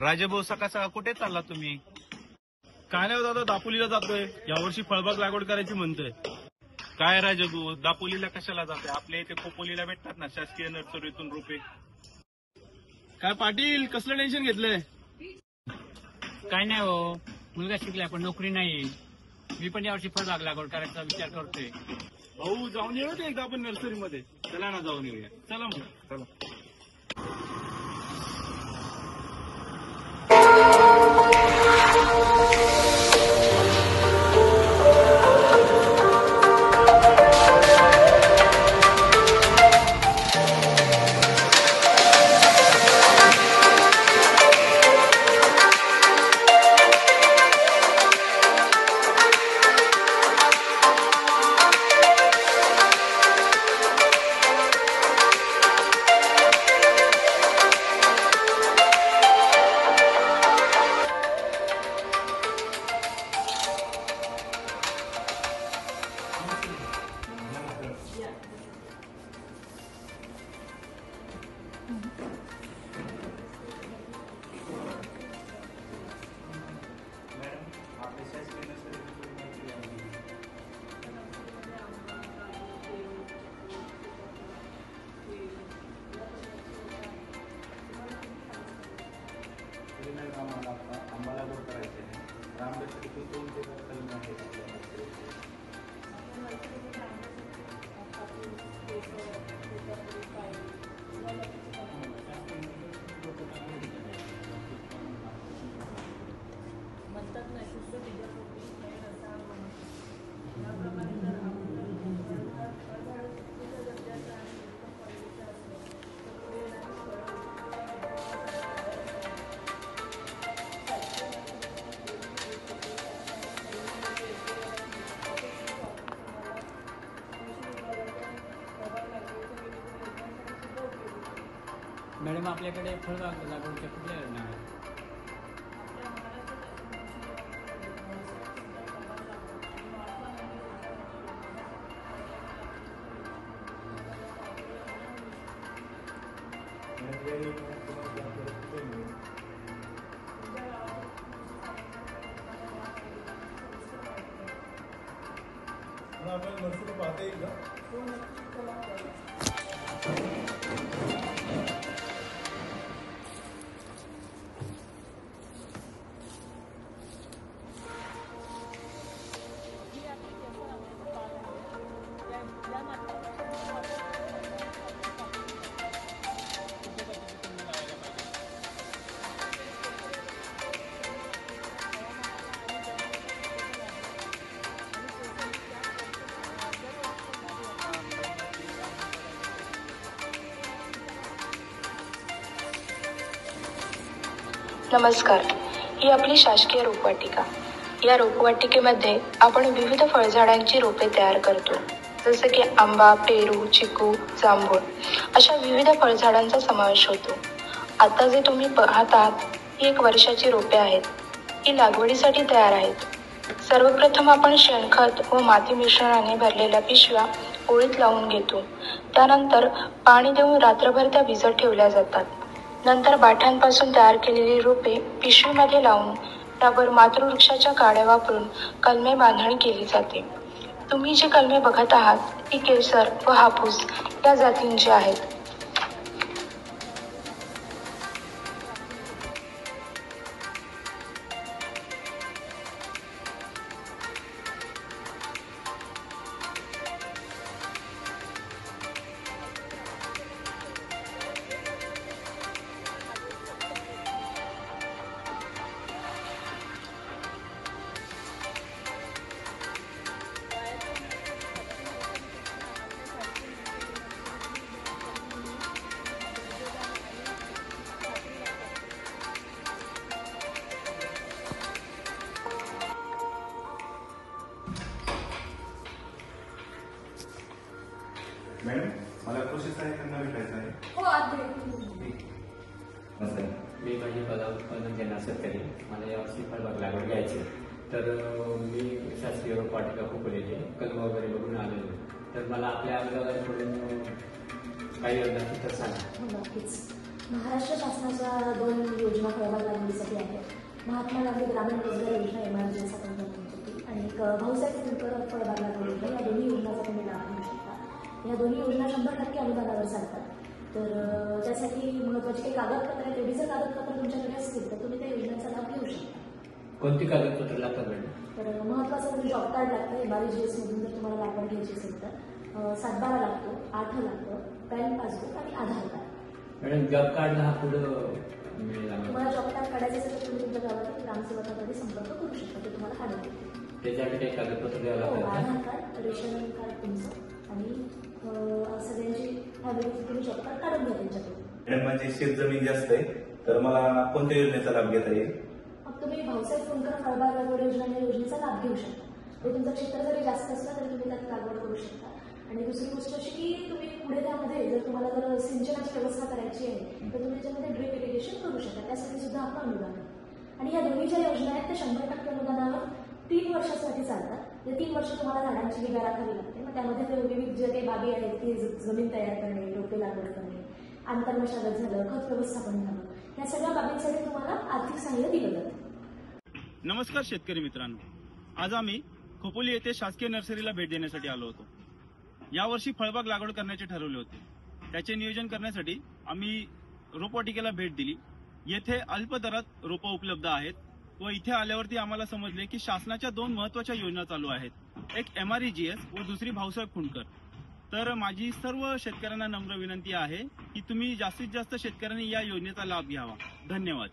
राजेभाऊ सकाळ सकाळ कुठे चालला तुम्ही? काय नाही दादा, दापोलीला जातोय. यावर्षी फळबाग लागवड करायची म्हणतोय. काय राजेभाऊ, दापोलीला कशाला जाते? आपल्या इथे खोपोलीला भेटतात ना शासकीय नर्सरीतून रोपे. काय पाटील, कसलं टेन्शन घेतलंय? काय नाही हो, मुलगा शिकलाय पण नोकरी नाही. मी पण यावर्षी फळबाग लागवड करायचा विचार करतोय. भाऊ जाऊन येऊ दे एकदा आपण नर्सरीमध्ये. चला ना जाऊन येऊया. चला मग. चला. आम्हाला गोड करायचे नाही. रामदत्त दोन ते कलम आहेत. मॅडम, आपल्याकडे फळबाग लागवडच्या कुठल्या योजना आहेत? आपण नर्सरी पाहता येईल का? नमस्कार, ही आपली शासकीय रोपवाटिका. या रोपवाटिकेमध्ये आपण विविध फळझाडांची रोपे तयार करतो. जसे की आंबा, पेरू, चिकू, जांभूळ अशा विविध फळझाडांचा समावेश होतो. आता जे तुम्ही पाहतात ही 1 वर्षाची रोपे आहेत. ही लागवडीसाठी तयार आहेत. सर्वप्रथम आपण शेणखत व माती मिश्रणाने भरलेल्या पिशव्या ओळीत लावून घेतो. त्यानंतर पाणी देऊन रात्रभर त्या भिजत ठेवल्या जातात. नंतर बाठ्यांपासून तयार केलेली रोपे पिशवीमध्ये लावून त्यावर मातृवृक्षाच्या काड्या वापरून कलमे बांधणी केली जाते. तुम्ही जी कलमे बघत आहात ती केसर व हापूस या जातींची आहेत. मॅडम, मला कृषी सहाय्यकांना भेटायचं आहे. मी भाजीपाला उत्पादन घेणार शेतकरी. मला यावर्षी फळबाग लागवड घ्यायची. तर मी शासकीय रोपवाटिका खोपोलीचे कलम वगैरे बघून आलेलो. तर मला आपल्या आजूबाजूकडून काही योजना तर सांगा. नक्कीच. महाराष्ट्र शासनाच्या 2 योजना फळबाग लागवडीसाठी आहेत. महात्मा गांधी ग्रामीण रोजगार योजना MRGS आपण म्हणतो आणि एक भाऊसाहेब फुलकर फळबाग लागवड योजना, या दोन्ही योजनांचा तुम्ही लाभ घेऊ शकता. या दोन्ही योजना 100% अनुदानावर चालतात. तर त्यासाठी महत्त्वाची काही कागदपत्र आहेत. एवढी जर कागदपत्र तुमच्याकडे असतील तर तुम्ही त्या योजनेचा लाभ घेऊ शकता. कोणती कागदपत्र लागतात मॅडम? तर महत्त्वाचं म्हणजे जॉब कार्ड लागतं. MRGS मधून जर तुम्हाला लागवड घ्यायची असेल तर 7/12 लागतो, 8 लागतं, पॅन पासबुक आणि आधार कार्ड. मॅडम जॉब कार्डला हा पुढं मिळेल आम्हाला? तुम्हाला जॉब कार्ड काढायचं असेल तर तुम्ही तुमच्या गावातील ग्रामसेवकाकडे संपर्क करू शकता. ते तुम्हाला काढून देतील. त्याच्यासाठी काही कागदपत्र द्यावं हो, लागतात का? आधार कार्ड, रेशन कार्ड तुमचं आणि सगळ्यांची फॅमिलीची तुम्ही जॉब कार्ड काढून घ्या त्यांच्याकडून. मॅडम माझी शेत जमीन जास्त आहे तर मला कोणत्या योजनेचा लाभ घेता येईल? मग तुम्ही भाऊसाहेब फुलकर फळबाग लागवड योजना या योजनेचा लाभ घेऊ शकता. ते तुमचं क्षेत्र जरी जास्त असलं तरी तुम्ही त्यात लागवड करू शकता. आणि दुसरी गोष्ट अशी की तुम्ही पुढे त्यामध्ये जर तुम्हाला जर सिंचनाची व्यवस्था करायची आहे तर तुम्ही त्याच्यामध्ये ड्रिप इरिगेशन करू शकता. त्यासाठी सुद्धा आपलं अनुदान आहे. आणि या दोन्ही ज्या योजना आहेत त्या 100% अनुदानावर 3 वर्षासाठी चालतात. या 3 वर्ष तुम्हाला झाडांची निगा राखावी लागते. मग त्यामध्ये ते विविध जे काही बाबी आहेत की जमीन तयार करणे, रोपे लागवड करणे, आंतरमशागत झालं, खत व्यवस्थापन झालं, या सगळ्या बाबींसाठी तुम्हाला आर्थिक सहाय्य दिलं जातं. नमस्कार शेतकरी मित्रांनो, आज आम्ही खोपोली येथे शासकीय नर्सरीला भेट देण्यासाठी आलो होतो. यावर्षी फळबाग लागवड करण्याचे ठरवले होते. त्याचे नियोजन करण्यासाठी आम्ही रोपवाटिकेला भेट दिली. येथे अल्प दरात रोपं उपलब्ध आहेत व इथे आल्यावरती आम्हाला समजले की शासनाच्या 2 महत्त्वाच्या योजना चालू आहेत. एक MRGS व दुसरी भाऊसाहेब फुलकर. तर माझी सर्व शेतकऱ्यांना नम्र विनंती आहे की तुम्ही जास्तीत जास्त शेतकऱ्यांनी या योजनेचा लाभ घ्यावा. धन्यवाद.